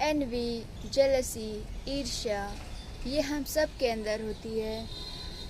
N V, jealousy, ईर्ष्या ये हम सब के अंदर होती है।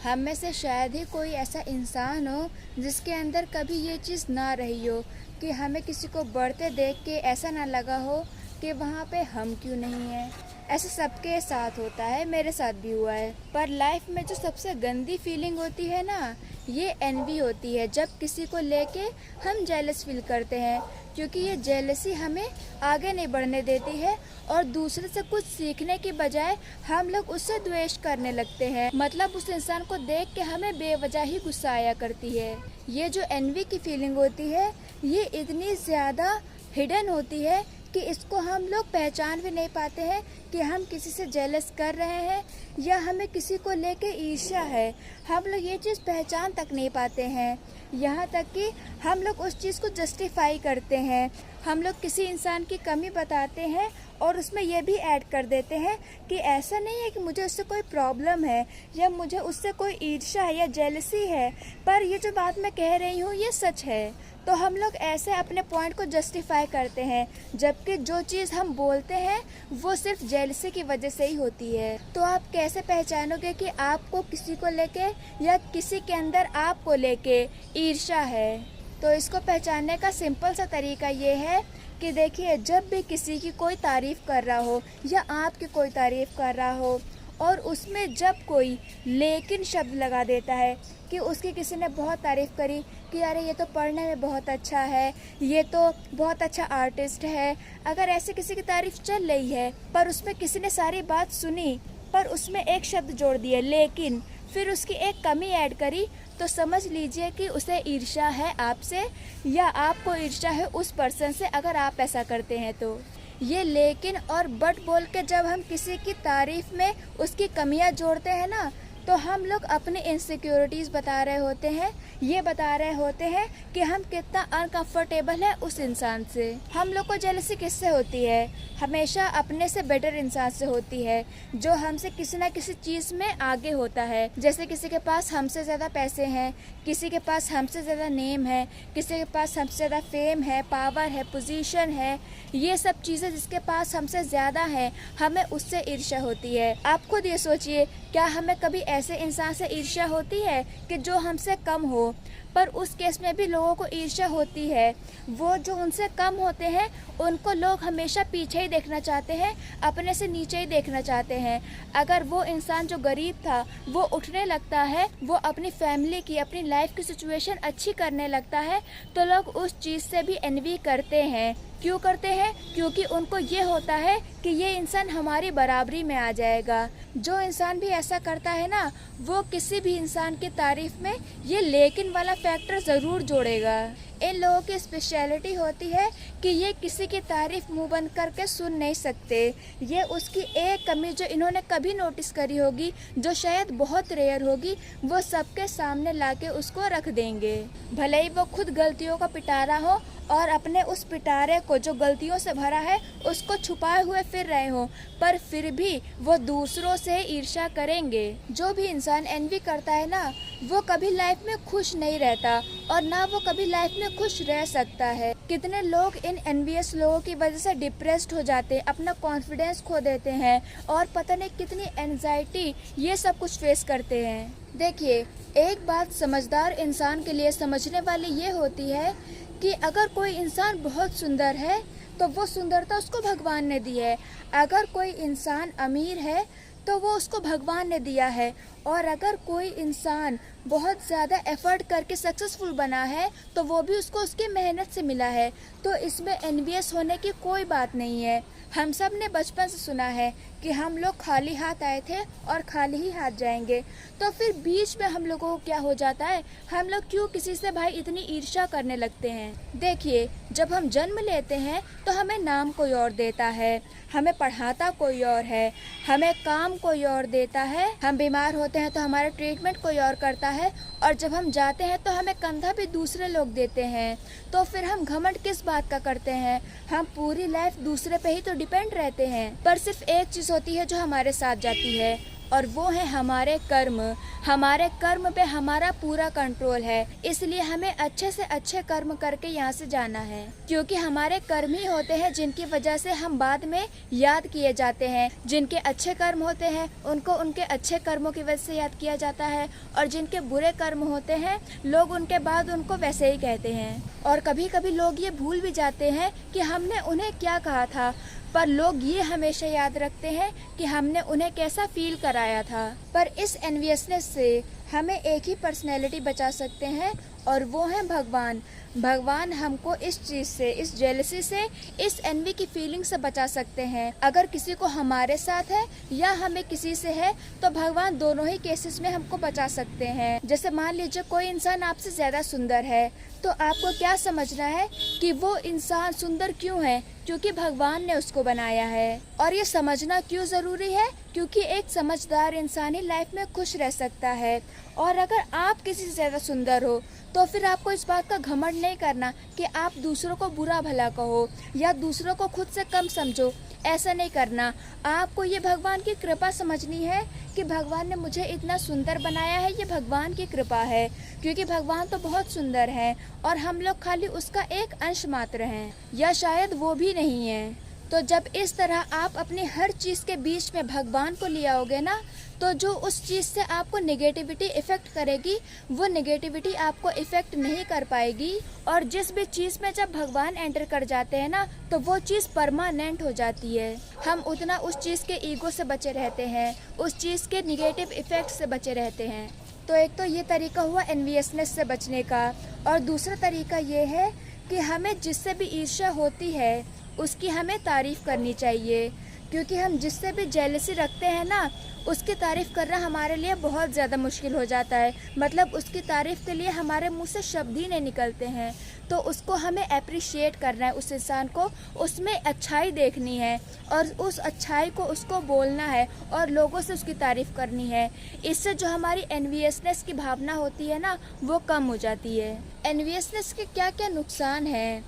हम में से शायद ही कोई ऐसा इंसान हो जिसके अंदर कभी ये चीज़ ना रही हो कि हमें किसी को बढ़ते देख के ऐसा ना लगा हो कि वहाँ पे हम क्यों नहीं हैं। ऐसा सबके साथ होता है, मेरे साथ भी हुआ है। पर लाइफ में जो सबसे गंदी फीलिंग होती है ना, ये एनवी होती है। जब किसी को लेके हम जेलस फील करते हैं, क्योंकि ये जेलसी हमें आगे नहीं बढ़ने देती है और दूसरे से कुछ सीखने की बजाय हम लोग उससे द्वेष करने लगते हैं। मतलब उस इंसान को देख के हमें बेवजह ही गुस्सा आया करती है। ये जो एनवी की फीलिंग होती है, ये इतनी ज़्यादा हिडन होती है कि इसको हम लोग पहचान भी नहीं पाते हैं कि हम किसी से जेलस कर रहे हैं या हमें किसी को लेके ईर्ष्या है। हम लोग ये चीज़ पहचान तक नहीं पाते हैं। यहाँ तक कि हम लोग उस चीज़ को जस्टिफाई करते हैं। हम लोग किसी इंसान की कमी बताते हैं और उसमें यह भी ऐड कर देते हैं कि ऐसा नहीं है कि मुझे उससे कोई प्रॉब्लम है या मुझे उससे कोई ईर्ष्या है या जेलसी है, पर ये जो बात मैं कह रही हूँ ये सच है। तो हम लोग ऐसे अपने पॉइंट को जस्टिफाई करते हैं, जबकि जो चीज़ हम बोलते हैं वो सिर्फ जेलसी की वजह से ही होती है। तो आप कैसे पहचानोगे कि आपको किसी को लेके या किसी के अंदर आपको लेके ईर्ष्या है? तो इसको पहचानने का सिंपल सा तरीका ये है कि देखिए, जब भी किसी की कोई तारीफ़ कर रहा हो या आपकी कोई तारीफ़ कर रहा हो और उसमें जब कोई लेकिन शब्द लगा देता है कि उसकी किसी ने बहुत तारीफ़ करी कि अरे ये तो पढ़ने में बहुत अच्छा है, ये तो बहुत अच्छा आर्टिस्ट है। अगर ऐसे किसी की तारीफ़ चल रही है पर उसमें किसी ने सारी बात सुनी पर उसमें एक शब्द जोड़ दिया लेकिन, फिर उसकी एक कमी ऐड करी, तो समझ लीजिए कि उसे ईर्ष्या है आपसे या आपको ईर्ष्या है उस पर्सन से, अगर आप ऐसा करते हैं तो। ये लेकिन और बट बोल के जब हम किसी की तारीफ़ में उसकी कमियां जोड़ते हैं ना, तो हम लोग अपनी इनसिक्योरिटीज़ बता रहे होते हैं। ये बता रहे होते हैं कि हम कितना अनकंफर्टेबल है उस इंसान से। हम लोग को जेलसी किससे होती है? हमेशा अपने से बेटर इंसान से होती है, जो हमसे किसी ना किसी चीज़ में आगे होता है। जैसे किसी के पास हमसे ज़्यादा पैसे हैं, किसी के पास हमसे ज़्यादा नेम है, किसी के पास हमसे ज़्यादा फेम है, पावर है, पोजीशन है। ये सब चीज़ें जिसके पास हमसे ज़्यादा हैं, हमें उससे ईर्ष्या होती है। आप खुद ये सोचिए, क्या हमें कभी ऐसे इंसान से ईर्ष्या होती है कि जो हमसे कम हो? पर उस केस में भी लोगों को ईर्ष्या होती है। वो जो उनसे कम होते हैं उनको लोग हमेशा पीछे ही देखना चाहते हैं, अपने से नीचे ही देखना चाहते हैं। अगर वो इंसान जो गरीब था वो उठने लगता है, वो अपनी फैमिली की, अपनी लाइफ की सिचुएशन अच्छी करने लगता है, तो लोग उस चीज़ से भी एनवी करते हैं। क्यों करते हैं? क्योंकि उनको ये होता है कि ये इंसान हमारी बराबरी में आ जाएगा। जो इंसान भी ऐसा करता है ना, वो किसी भी इंसान की तारीफ में ये लेकिन वाला फैक्टर ज़रूर जोड़ेगा। इन लोगों की स्पेशलिटी होती है कि ये किसी की तारीफ मुंह बंद करके सुन नहीं सकते। ये उसकी एक कमी जो इन्होंने कभी नोटिस करी होगी, जो शायद बहुत रेयर होगी, वो सबके सामने लाके उसको रख देंगे। भले ही वो खुद गलतियों का पिटारा हो और अपने उस पिटारे को जो गलतियों से भरा है उसको छुपाए हुए फिर रहे हो, पर फिर भी वो दूसरों से ईर्ष्या करेंगे। जो भी इंसान एनवी करता है ना, वो कभी लाइफ में खुश नहीं रहता और ना वो कभी लाइफ में खुश रह सकता है। कितने लोग इन एनवियस लोगों की वजह से डिप्रेस्ड हो जाते हैं, अपना कॉन्फिडेंस खो देते हैं और पता नहीं कितनी एंजाइटी ये सब कुछ फेस करते हैं। देखिए, एक बात समझदार इंसान के लिए समझने वाली ये होती है कि अगर कोई इंसान बहुत सुंदर है तो वो सुंदरता उसको भगवान ने दी है। अगर कोई इंसान अमीर है तो वो उसको भगवान ने दिया है, और अगर कोई इंसान बहुत ज़्यादा एफर्ट करके सक्सेसफुल बना है तो वो भी उसको उसकी मेहनत से मिला है। तो इसमें एनवियस होने की कोई बात नहीं है। हम सब ने बचपन से सुना है कि हम लोग खाली हाथ आए थे और खाली ही हाथ जाएंगे। तो फिर बीच में हम लोगों को क्या हो जाता है? हम लोग क्यों किसी से भाई इतनी ईर्ष्या करने लगते हैं? देखिए, जब हम जन्म लेते हैं तो हमें नाम कोई और देता है, हमें पढ़ाता कोई और है, हमें काम कोई और देता है, हम बीमार होते हैं तो हमारा ट्रीटमेंट कोई और करता है, और जब हम जाते हैं तो हमें कंधा भी दूसरे लोग देते हैं। तो फिर हम घमंड किस बात का करते हैं? हम पूरी लाइफ दूसरे पे ही तो डिपेंड रहते हैं। पर सिर्फ एक चीज़ होती है जो हमारे साथ जाती है, और वो है हमारे कर्म। हमारे कर्म पे हमारा पूरा कंट्रोल है, इसलिए हमें अच्छे से अच्छे कर्म करके यहाँ से जाना है, क्योंकि हमारे कर्म ही होते हैं जिनकी वजह से हम बाद में याद किए जाते हैं। जिनके अच्छे कर्म होते हैं उनको उनके अच्छे कर्मों की वजह से याद किया जाता है, और जिनके बुरे कर्म होते हैं लोग उनके बाद उनको वैसे ही कहते हैं। और कभी कभी लोग ये भूल भी जाते हैं कि हमने उन्हें क्या कहा था, पर लोग ये हमेशा याद रखते हैं कि हमने उन्हें कैसा फील कराया था। पर इस एनवियसनेस से हमें एक ही पर्सनैलिटी बचा सकते हैं, और वो है भगवान। भगवान हमको इस चीज़ से, इस जेलसी से, इस एनवी की फीलिंग से बचा सकते हैं। अगर किसी को हमारे साथ है या हमें किसी से है, तो भगवान दोनों ही केसेस में हमको बचा सकते हैं। जैसे मान लीजिए कोई इंसान आपसे ज़्यादा सुंदर है, तो आपको क्या समझना है कि वो इंसान सुंदर क्यों है, क्योंकि भगवान ने उसको बनाया है। और ये समझना क्यों ज़रूरी है, क्योंकि एक समझदार इंसान ही लाइफ में खुश रह सकता है। और अगर आप किसी से ज़्यादा सुंदर हो तो फिर आपको इस बात का घमंड नहीं करना कि आप दूसरों को बुरा भला कहो या दूसरों को खुद से कम समझो। ऐसा नहीं करना। आपको ये भगवान की कृपा समझनी है कि भगवान ने मुझे इतना सुंदर बनाया है, ये भगवान की कृपा है, क्योंकि भगवान तो बहुत सुंदर है और हम लोग खाली उसका एक अंश मात्र हैं, या शायद वो भी नहीं है। तो जब इस तरह आप अपनी हर चीज़ के बीच में भगवान को ले आओगे ना, तो जो उस चीज़ से आपको नेगेटिविटी इफ़ेक्ट करेगी, वो नेगेटिविटी आपको इफ़ेक्ट नहीं कर पाएगी। और जिस भी चीज़ में जब भगवान एंटर कर जाते हैं ना, तो वो चीज़ परमानेंट हो जाती है। हम उतना उस चीज़ के ईगो से बचे रहते हैं, उस चीज़ के निगेटिव इफ़ेक्ट से बचे रहते हैं। तो एक तो ये तरीका हुआ एनवियसनेस से बचने का, और दूसरा तरीका ये है कि हमें जिससे भी ईर्ष्या होती है उसकी हमें तारीफ़ करनी चाहिए, क्योंकि हम जिससे भी जेलसी रखते हैं ना, उसकी तारीफ़ करना हमारे लिए बहुत ज़्यादा मुश्किल हो जाता है। मतलब उसकी तारीफ़ के लिए हमारे मुंह से शब्द ही नहीं निकलते हैं। तो उसको हमें अप्रिशिएट करना है, उस इंसान को, उसमें अच्छाई देखनी है और उस अच्छाई को उसको बोलना है और लोगों से उसकी तारीफ़ करनी है। इससे जो हमारी एनवियसनेस की भावना होती है ना, वो कम हो जाती है। एनवियसनेस के क्या क्या नुकसान हैं?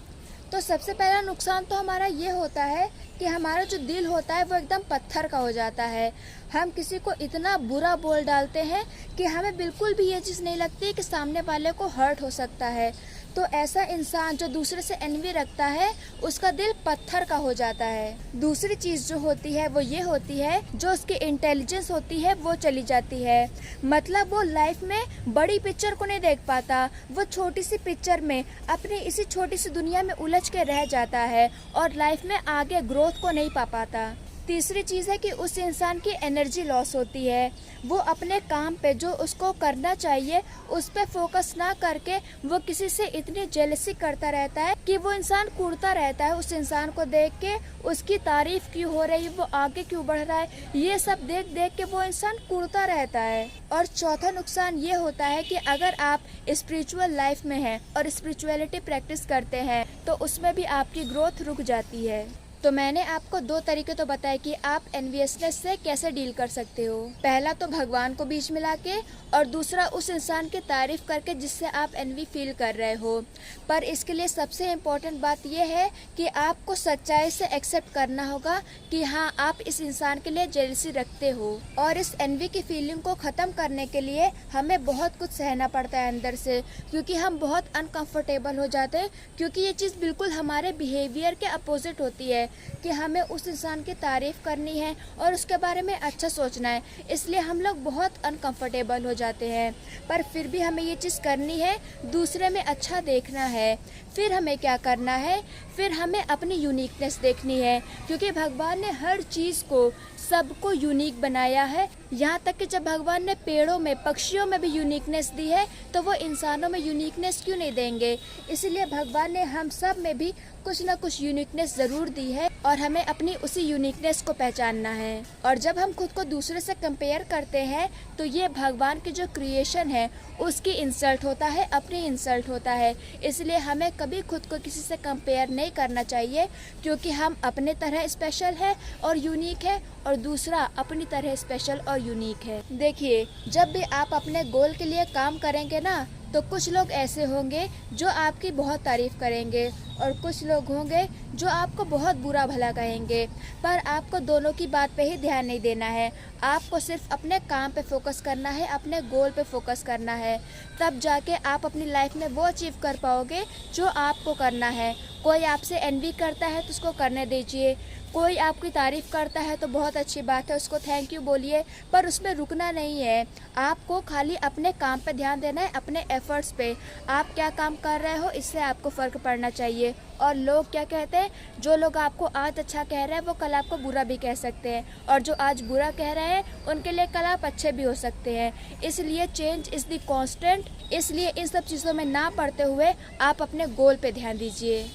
तो सबसे पहला नुकसान तो हमारा ये होता है कि हमारा जो दिल होता है वो एकदम पत्थर का हो जाता है। हम किसी को इतना बुरा बोल डालते हैं कि हमें बिल्कुल भी ये चीज़ नहीं लगती कि सामने वाले को हर्ट हो सकता है। तो ऐसा इंसान जो दूसरे से एनवी रखता है, उसका दिल पत्थर का हो जाता है। दूसरी चीज़ जो होती है वो ये होती है, जो उसकी इंटेलिजेंस होती है वो चली जाती है। मतलब वो लाइफ में बड़ी पिक्चर को नहीं देख पाता, वो छोटी सी पिक्चर में, अपनी इसी छोटी सी दुनिया में उलझ के रह जाता है और लाइफ में आगे ग्रोथ को नहीं पा पाता। तीसरी चीज़ है कि उस इंसान की एनर्जी लॉस होती है। वो अपने काम पे जो उसको करना चाहिए उस पे फोकस ना करके वो किसी से इतनी जेलसी करता रहता है कि वो इंसान कूदता रहता है। उस इंसान को देख के उसकी तारीफ क्यों हो रही है, वो आगे क्यों बढ़ रहा है, ये सब देख देख के वो इंसान कूदता रहता है। और चौथा नुकसान ये होता है कि अगर आप स्पिरिचुअल लाइफ में हैं और स्पिरिचुअलिटी प्रैक्टिस करते हैं तो उसमें भी आपकी ग्रोथ रुक जाती है। तो मैंने आपको दो तरीके तो बताए कि आप एनवियसनेस से कैसे डील कर सकते हो। पहला तो भगवान को बीच में लाके, और दूसरा उस इंसान की तारीफ करके जिससे आप एनवी फील कर रहे हो। पर इसके लिए सबसे इम्पोर्टेंट बात यह है कि आपको सच्चाई से एक्सेप्ट करना होगा कि हाँ, आप इस इंसान के लिए जेलसी रखते हो। और इस एनवी की फीलिंग को ख़त्म करने के लिए हमें बहुत कुछ सहना पड़ता है अंदर से, क्योंकि हम बहुत अनकंफर्टेबल हो जाते हैं, क्योंकि ये चीज़ बिल्कुल हमारे बिहेवियर के अपोजिट होती है कि हमें उस इंसान की तारीफ़ करनी है और उसके बारे में अच्छा सोचना है। इसलिए हम लोग बहुत अनकंफर्टेबल हो जाते हैं, पर फिर भी हमें ये चीज़ करनी है, दूसरे में अच्छा देखना है। फिर हमें क्या करना है, फिर हमें अपनी यूनिकनेस देखनी है, क्योंकि भगवान ने हर चीज़ को, सबको यूनिक बनाया है। यहाँ तक कि जब भगवान ने पेड़ों में, पक्षियों में भी यूनिकनेस दी है, तो वो इंसानों में यूनिकनेस क्यों नहीं देंगे। इसलिए भगवान ने हम सब में भी कुछ ना कुछ यूनिकनेस ज़रूर दी है और हमें अपनी उसी यूनिकनेस को पहचानना है। और जब हम खुद को दूसरे से कंपेयर करते हैं तो ये भगवान की जो क्रिएशन है उसकी इंसल्ट होता है, अपनी इंसल्ट होता है। इसलिए हमें कभी खुद को किसी से कंपेयर नहीं करना चाहिए, क्योंकि हम अपने तरह स्पेशल है और यूनिक है, और दूसरा अपनी तरह स्पेशल और यूनिक है। देखिए, जब भी आप अपने गोल के लिए काम करेंगे ना, तो कुछ लोग ऐसे होंगे जो आपकी बहुत तारीफ़ करेंगे और कुछ लोग होंगे जो आपको बहुत बुरा भला कहेंगे, पर आपको दोनों की बात पे ही ध्यान नहीं देना है। आपको सिर्फ अपने काम पे फोकस करना है, अपने गोल पे फोकस करना है, तब जाके आप अपनी लाइफ में वो अचीव कर पाओगे जो आपको करना है। कोई आपसे एनवी करता है तो उसको करने दीजिए, कोई आपकी तारीफ़ करता है तो बहुत अच्छी बात है, उसको थैंक यू बोलिए, पर उसमें रुकना नहीं है। आपको खाली अपने काम पे ध्यान देना है, अपने एफ़र्ट्स पे। आप क्या काम कर रहे हो इससे आपको फ़र्क पड़ना चाहिए। और लोग क्या कहते हैं, जो लोग आपको आज अच्छा कह रहे हैं वो कल आपको बुरा भी कह सकते हैं, और जो आज बुरा कह रहे हैं उनके लिए कल आप अच्छे भी हो सकते हैं। इसलिए चेंज इज़ द कांस्टेंट। इसलिए इन सब चीज़ों में ना पड़ते हुए आप अपने गोल पे ध्यान दीजिए।